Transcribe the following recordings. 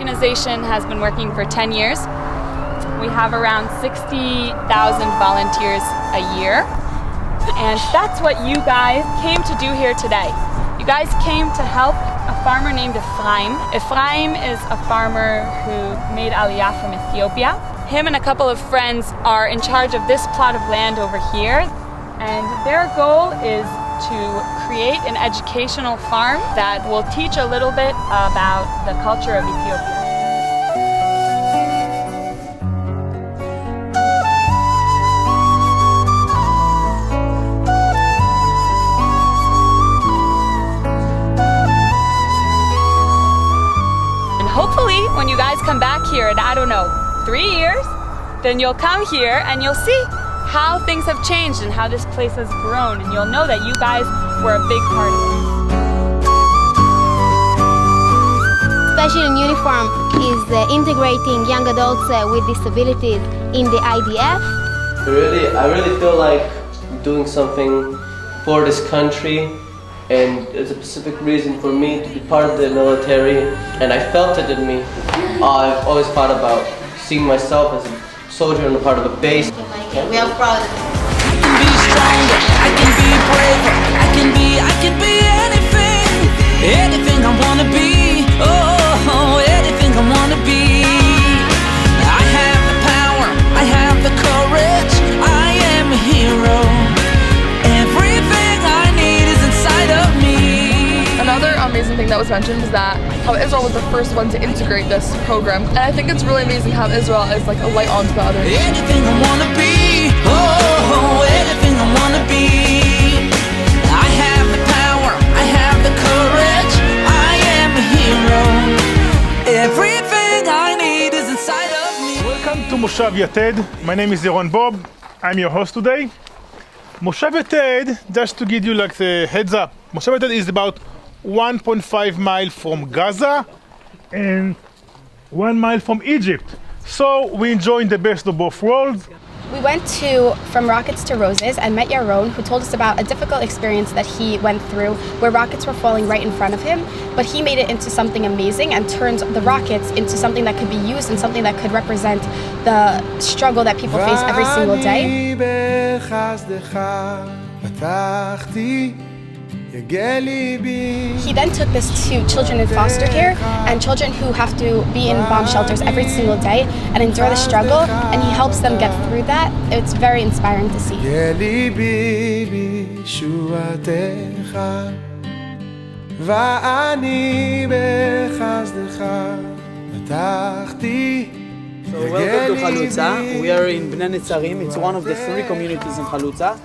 organization has been working for 10 years. We have around 60,000 volunteers a year. And that's what you guys came to do here today. You guys came to help a farmer named Ephraim. Ephraim is a farmer who made Aliyah from Ethiopia. Him and a couple of friends are in charge of this plot of land over here. And their goal is to create an educational farm that will teach a little bit about the culture of Ethiopia. And hopefully when you guys come back here in, I don't know, 3 years, then you'll come here and you'll see how things have changed and how this place has grown, and you'll know that you guys were a big part of it. Special in Uniform is integrating young adults with disabilities in the IDF. I really feel like doing something for this country, and it's a specific reason for me to be part of the military, and I felt it in me. I've always thought about seeing myself as a soldier and a part of a base. We are proud. I can be stronger, I can be braver, I can be anything I wanna be. Oh, anything I wanna be. I have the power, I have the courage, I am a hero. Everything I need is inside of me. Another amazing thing that was mentioned is that how Israel was the first one to integrate this program, and I think it's really amazing how Israel is like a light onto the others. Anything I wanna be, oh, anything I wanna be. I have the power, I have the courage, I am a hero. Everything I need is inside of me. Welcome to Moshav Yated. My name is Yaron Bob. I'm your host today. Moshav Yated, just to give you like the heads up, Moshav Yated is about 1.5 miles from Gaza and 1 mile from Egypt. So we enjoyed the best of both worlds. We went from rockets to roses and met Yaron, who told us about a difficult experience that he went through where rockets were falling right in front of him, but he made it into something amazing and turned the rockets into something that could be used and something that could represent the struggle that people face every single day. He then took this to children in foster care and children who have to be in bomb shelters every single day and endure the struggle, and he helps them get through that. It's very inspiring to see. So welcome to Chalutza. We are in Bnei Netzarim. It's one of the 3 communities in Chalutza.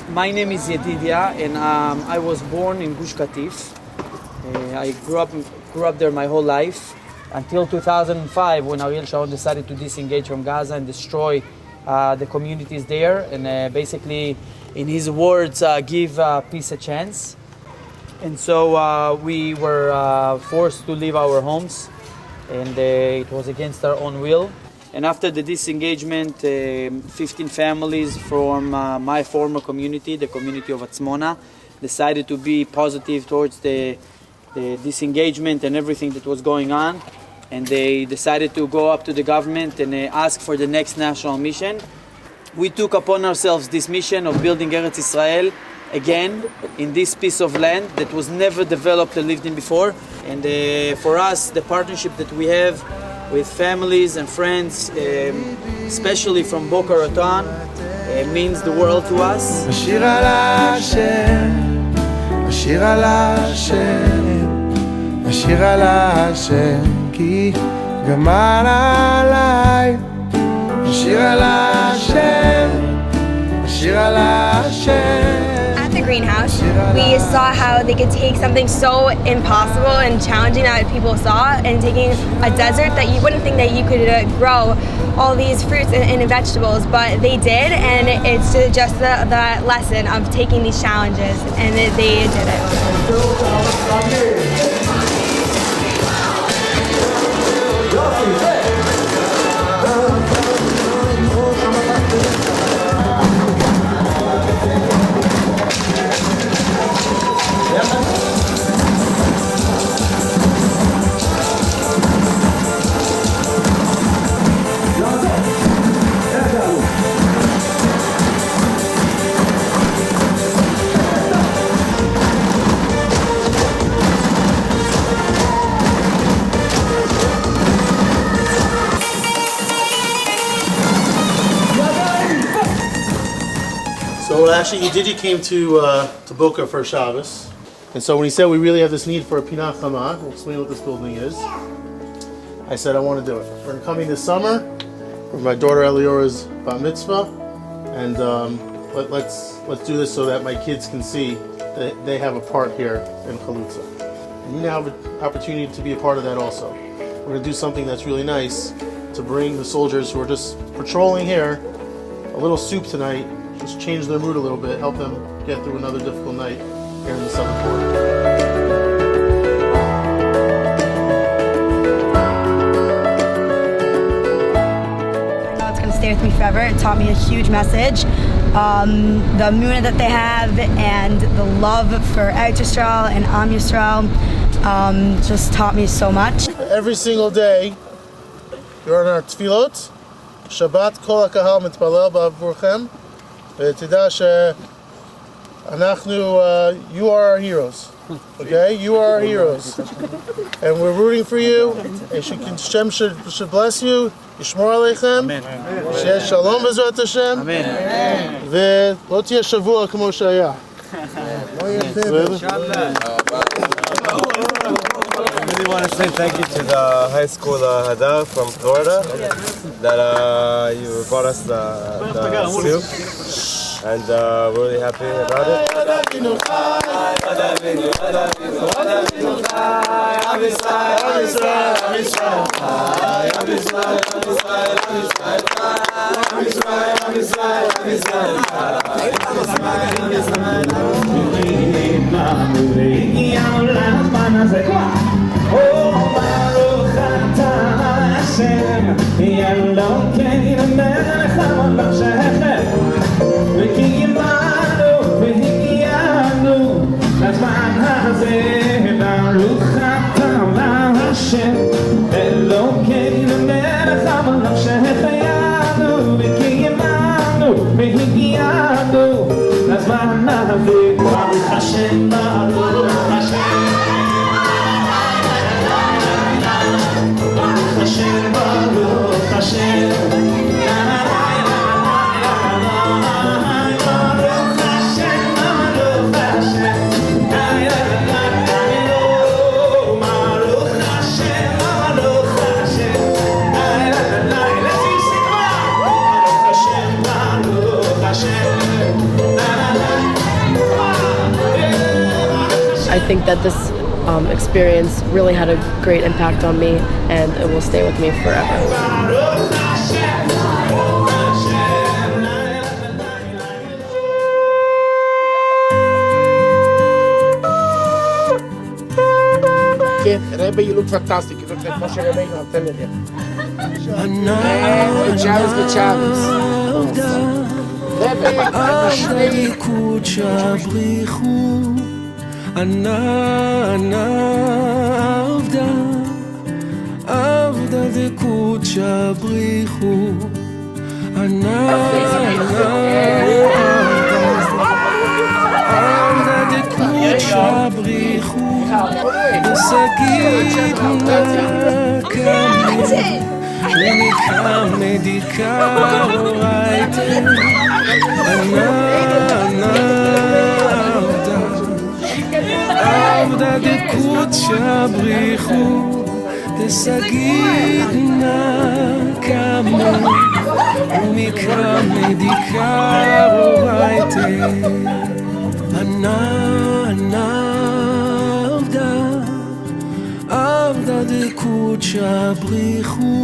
My name is Yedidia, and I was born in Gush Katif. I grew up there my whole life until 2005, when Ariel Sharon decided to disengage from Gaza and destroy the communities there, and basically, in his words, give peace a chance. And so we were forced to leave our homes, and it was against our own will. And after the disengagement, 15 families from my former community, the community of Atzmona, decided to be positive towards the disengagement and everything that was going on. And they decided to go up to the government and ask for the next national mission. We took upon ourselves this mission of building Eretz Israel again in this piece of land that was never developed or lived in before. And for us, the partnership that we have with families and friends, especially from Boca Raton, means the world to us. השיר על השם, השיר על השם, השיר על השם, כי גמר עליי. השיר על השם, השיר על השם. At the greenhouse, we saw how they could take something so impossible and challenging that people saw, and taking a desert that you wouldn't think that you could grow all these fruits and vegetables, but they did, and it's just the lesson of taking these challenges, and they did it. So actually, Yedidi came to Boca for Shabbos, and so when he said we really have this need for a Pinach Chama, we'll explain what this building is. I said I want to do it. We're coming this summer for my daughter Eliora's bat mitzvah, and let's do this so that my kids can see that they have a part here in Chalutza. And you now have an opportunity to be a part of that also. We're going to do something that's really nice to bring the soldiers who are just patrolling here a little soup tonight, just change their mood a little bit, help them get through another difficult night here in the southern border. Stay with me forever. It taught me a huge message. The emunah that they have and the love for Eretz Yisrael and Am Yisrael just taught me so much. Every single day, you're on our tefillot. Shabbat kol hakahal mitpalel ba'avurchem. V'tidah she'anachnu, you are our heroes. Okay, you are our heroes, and we're rooting for you. And Hashem should bless you. ישמור עליכם, שיהיה שלום בעזרת השם, ולא תהיה שבוע כמו שהיה. I really want to say thank you to the high school Hadar from Florida that you brought us the soup, and we're really happy about it. I think that this experience really had a great impact on me, and it will stay with me forever. Rebbe, you look fantastic. You look like Moshe Rabbeinu, I'm telling you. Good Shabbos, good Shabbos. Rebbe, Avda de kucha brichu Avda de kucha brichu Sagid nakam medikar raite Avda de kucha brichu Sagid nakam medikar raite Avda de kucha brichu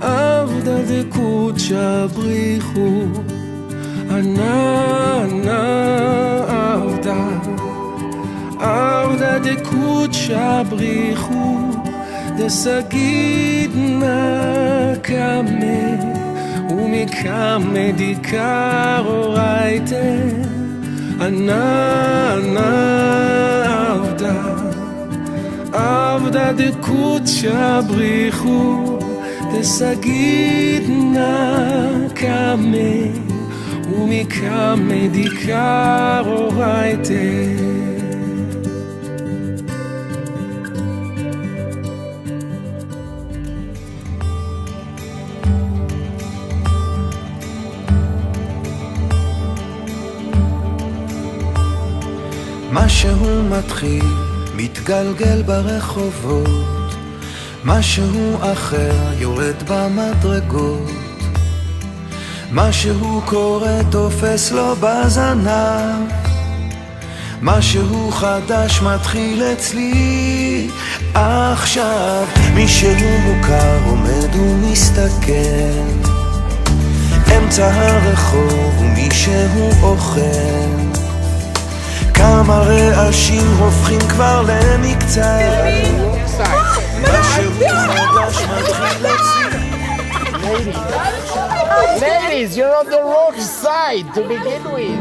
Avda de kucha brichu Avda de kucha brichu de sagid nakame umikame dikar raite Avda de kucha brichu de sagid nakame umikame dikar raite משהו מתחיל, מתגלגל ברחובות, משהו אחר יורד במדרגות, משהו קורה תופס לו בזנב, משהו חדש מתחיל אצלי עכשיו. מישהו מוכר עומד ומסתכל אמצע הרחוב ומישהו אוכל, כמה רעשים הופכים כבר למקצת, משהו חדש מתחיל אצלי. Ladies, you're on the wrong side to begin with.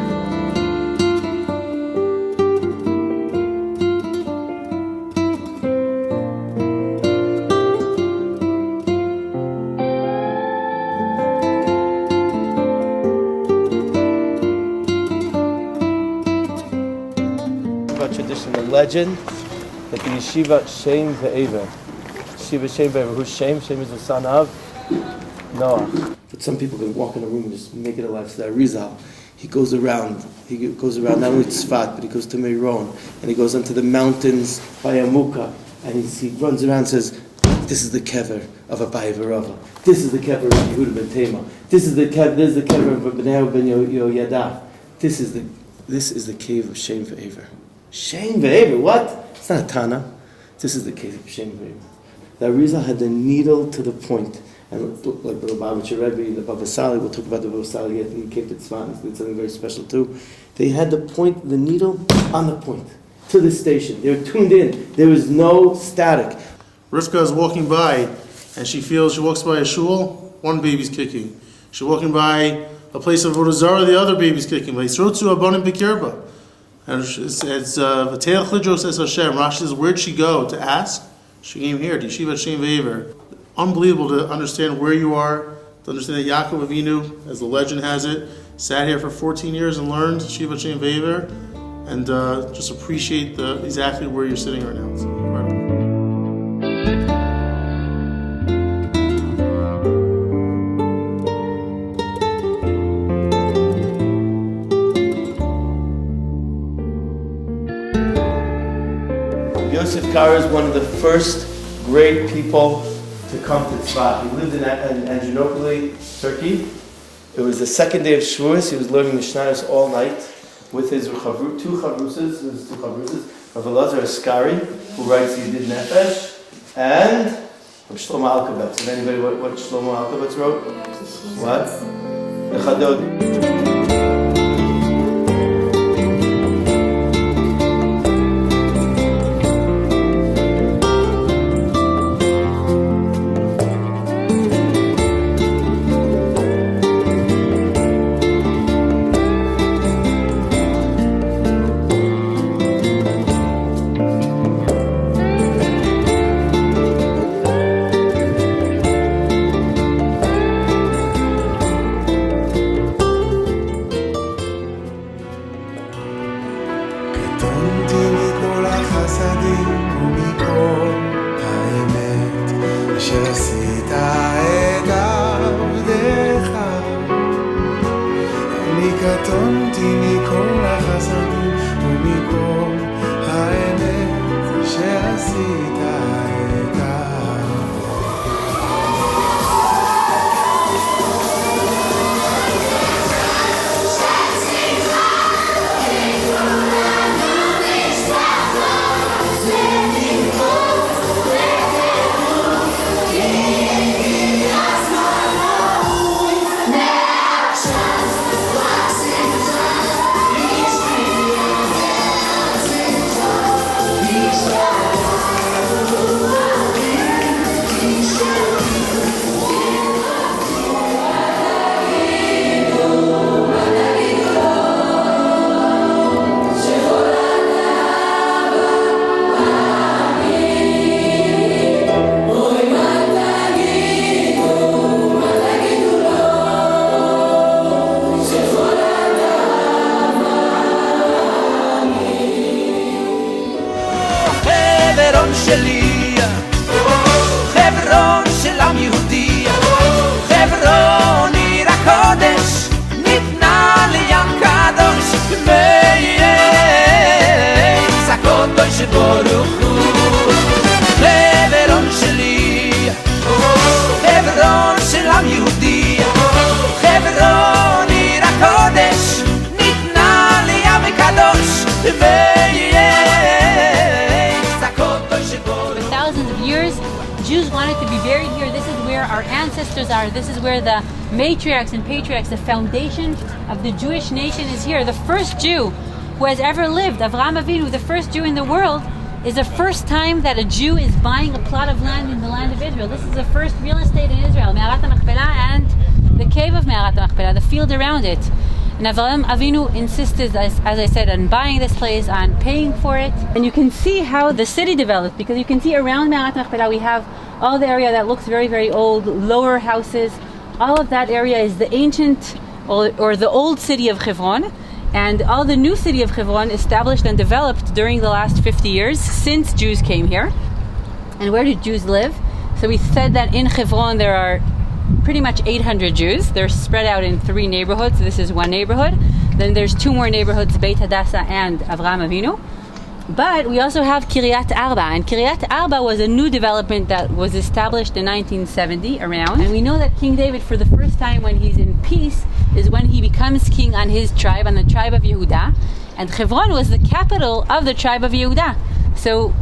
Tradition, the legend that the yeshiva Shem ve'Ever. Yeshiva Shem ve'Ever. Who's Shem? Shem is the son of Noah. But some people can walk in a room and just make it a life. So that Rizal, he goes around not only Tzfat, but he goes to Meron, and he goes onto the mountains by Amuka, and he runs around and says, this is the kever of Abai V'Rava. This is the kever of Yehuda ben Tema. This is the kever of Bnei ben Yoyada. This is the cave of Shem ve'Ever. Shem ve'Ever, what? It's not a Tana. This is the case of Shem ve'Ever. The Arizal had the needle to the point. And like the Lubavitcher Rebbe, the Baba Sali, we'll talk about the Baba Sali yet, and he came to Tzfat, he did something very special too. They had the needle on the point, to the station. They were tuned in. There was no static. Rivka is walking by, and she walks by a shul, one baby's kicking. She's walking by a place of Avodah Zarah, the other baby's kicking. Vayisrotzu abonim b'kirba. And it's V'teach lidros es Hashem. Rashi says, where'd she go to ask? She came here, to Yeshiva Shem ve'Ever. Unbelievable to understand where you are, to understand that Yaakov Avinu, as the legend has it, sat here for 14 years and learned Yeshiva Shem ve'Ever, and just appreciate exactly where you're sitting right now. It's incredible. Yosef Karo is one of the first great people to come to Tzfat. He lived in Adrianople, Turkey. It was the second day of Shavuos. He was learning Mishnayos all night with his two chavrusas, Rav Elazar Askari, who writes Yedid Nefesh, and Rav Shlomo Alkabetz. Does anybody what Shlomo Alkabetz wrote? What? The Chadod. שלי, חברון של עם יהודי, חברון עיר הקודש, ניתנה לים קדוש, to be buried here. This is where our ancestors are. This is where the matriarchs and patriarchs, the foundation of the Jewish nation is here. The first Jew who has ever lived, Avraham Avinu, the first Jew in the world, is the first time that a Jew is buying a plot of land in the land of Israel. This is the first real estate in Israel, Me'arat HaMachpelah and the cave of Me'arat HaMachpelah, the field around it. And Avraham Avinu insisted, as I said, on buying this place, on paying for it. And you can see how the city developed, because you can see around Me'arat HaMachpelah we have all the area that looks very, very old, lower houses. All of that area is the ancient or the old city of Hebron. And all the new city of Hebron established and developed during the last 50 years since Jews came here. And where did Jews live? So we said that in Hebron there are pretty much 800 Jews. They're spread out in 3 neighborhoods. This is one neighborhood. Then there's 2 more neighborhoods, Beit Hadassah and Avraham Avinu. But we also have Kiryat Arba, and Kiryat Arba was a new development that was established in 1970 around. And we know that King David, for the first time when he's in peace, is when he becomes king on his tribe, on the tribe of Yehuda. And Hebron was the capital of the tribe of Yehuda. So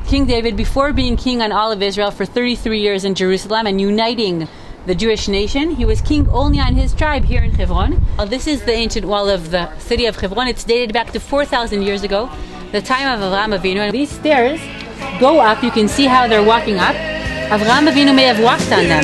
King David, before being king on all of Israel for 33 years in Jerusalem and uniting the Jewish nation, he was king only on his tribe here in Hebron. This is the ancient wall of the city of Hebron. It's dated back to 4,000 years ago, the time of Avraham Avinu. And these stairs go up. You can see how they're walking up. Avraham Avinu may have walked on them.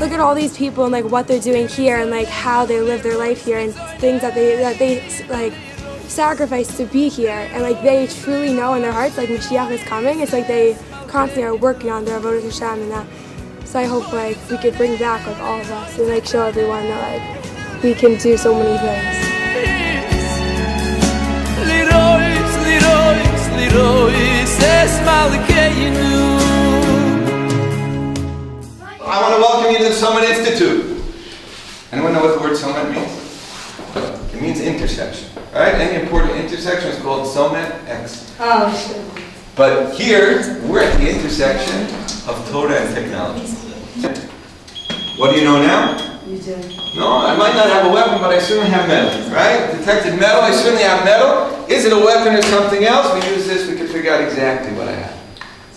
Look at all these people and like what they're doing here and like how they live their life here and things that they like sacrifice to be here, and like they truly know in their hearts like Mashiach is coming. It's like they constantly are working on their avodas Hashem and that. So I hope like we could bring back like all of us and like show everyone that like we can do so many things. I want to welcome you to the Summit Institute. Anyone know what the word summit means? It means intersection, right? Any important intersection is called Summit X. Oh, sure. But here, we're at the intersection of Torah and technology. What do you know now? You do. No, I might not have a weapon, but I certainly have metal, right? Detected metal, I certainly have metal. Is it a weapon or something else? We use this, we can figure out exactly what I have.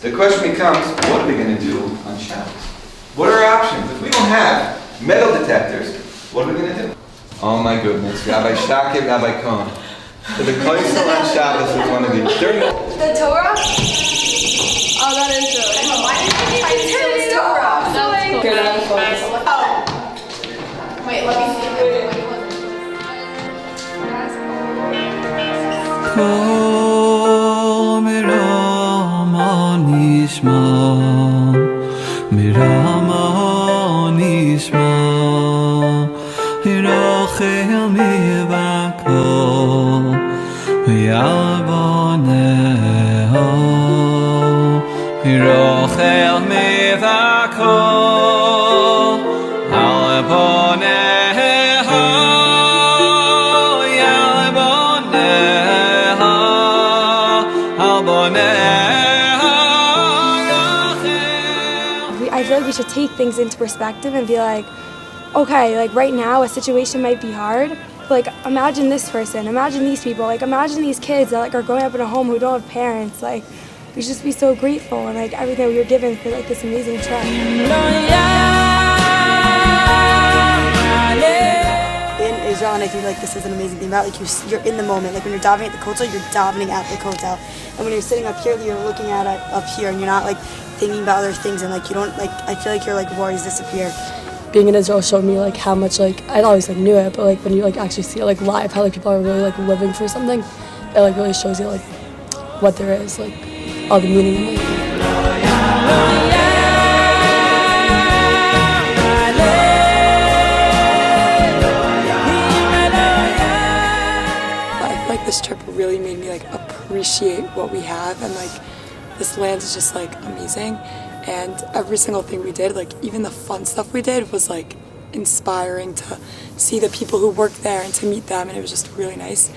The question becomes, what are we going to do on Shabbos? What are our options? If we don't have metal detectors, what are we going to do? Oh my goodness, Rabbi Shtakir, Rabbi Cohen. So the Koisel on Shabbos is one of these. The Torah? Oh, that is true. Why did you try to turn the Torah? That was cool. Here, let me focus. Oh. Wait, let me see. I feel like we should take things into perspective and be like, okay, like right now a situation might be hard, but like imagine this person, imagine these people, like imagine these kids that like are growing up in a home who don't have parents. Like we should just be so grateful and like everything we were given for like this amazing trip. In Israel, and I think like this is an amazing thing about like you're in the moment. Like when you're davening at the kotel, you're davening at the kotel, and when you're sitting up here, you're looking at it up here, and you're not like thinking about other things, and like you don't like. I feel like your like worries disappear. Being in Israel showed me like how much like I'd always like knew it, but like when you like actually see it like live, how like people are really like living for something, it like really shows you like what there is, like all the meaning in it. This trip really made me like appreciate what we have, and like this land is just like amazing, and every single thing we did, like even the fun stuff we did was like inspiring to see the people who work there and to meet them, and it was just really nice.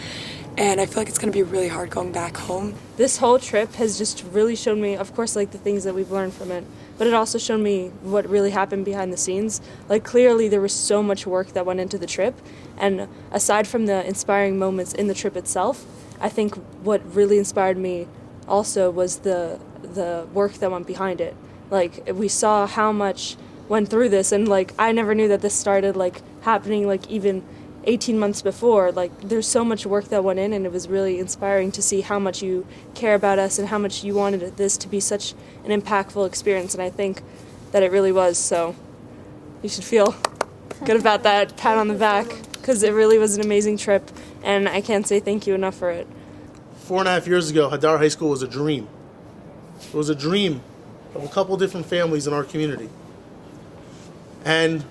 And I feel like it's going to be really hard going back home. This whole trip has just really shown me, of course, like the things that we've learned from it, but it also showed me what really happened behind the scenes. Like clearly there was so much work that went into the trip, and aside from the inspiring moments in the trip itself, I think what really inspired me also was the work that went behind it. Like we saw how much went through this, and like I never knew that this started like happening like even 18 months before. Like there's so much work that went in, and it was really inspiring to see how much you care about us and how much you wanted this to be such an impactful experience, and I think that it really was. So you should feel good about that pat on the back, because it really was an amazing trip, and I can't say thank you enough for it. 4.5 years ago, Hadar High School was a dream. It was a dream of a couple different families in our community. And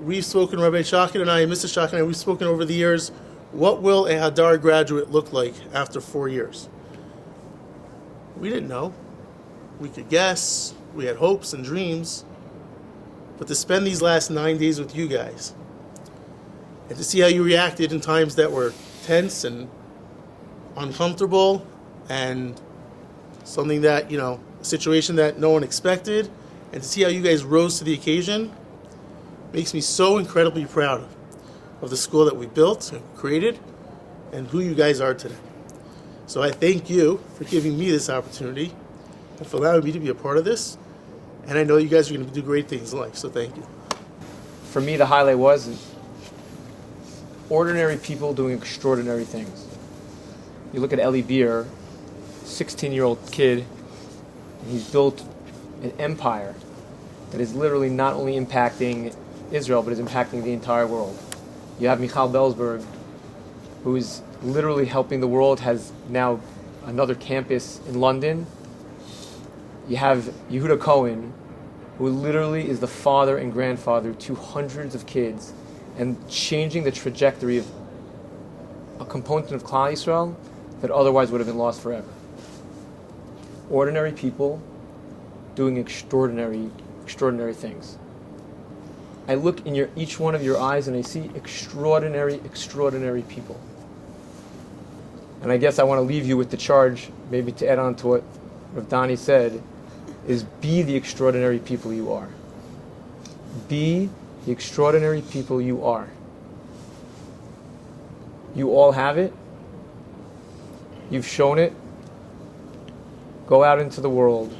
we've spoken, Rabbi Shakin and I, and Mr. Shakin and I, we've spoken over the years, what will a Hadar graduate look like after 4 years? We didn't know. We could guess. We had hopes and dreams. But to spend these last 9 days with you guys, and to see how you reacted in times that were tense and uncomfortable, and something that, a situation that no one expected, and to see how you guys rose to the occasion makes me so incredibly proud of the school that we built and created and who you guys are today. So I thank you for giving me this opportunity and for allowing me to be a part of this. And I know you guys are going to do great things in life, so thank you. For me, the highlight was ordinary people doing extraordinary things. You look at Eli Beer, 16-year-old kid, and he's built an empire that is literally not only impacting Israel, but is impacting the entire world. You have Michal Belsberg, who is literally helping the world, has now another campus in London. You have Yehuda Cohen, who literally is the father and grandfather to hundreds of kids and changing the trajectory of a component of Klal Yisrael that otherwise would have been lost forever. Ordinary people doing extraordinary things. I look in each one of your eyes and I see extraordinary people. And I guess I want to leave you with the charge, maybe to add on to what Rav Dani said, is be the extraordinary people you are. Be the extraordinary people you are. You all have it. You've shown it. Go out into the world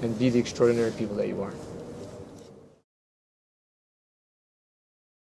and be the extraordinary people that you are.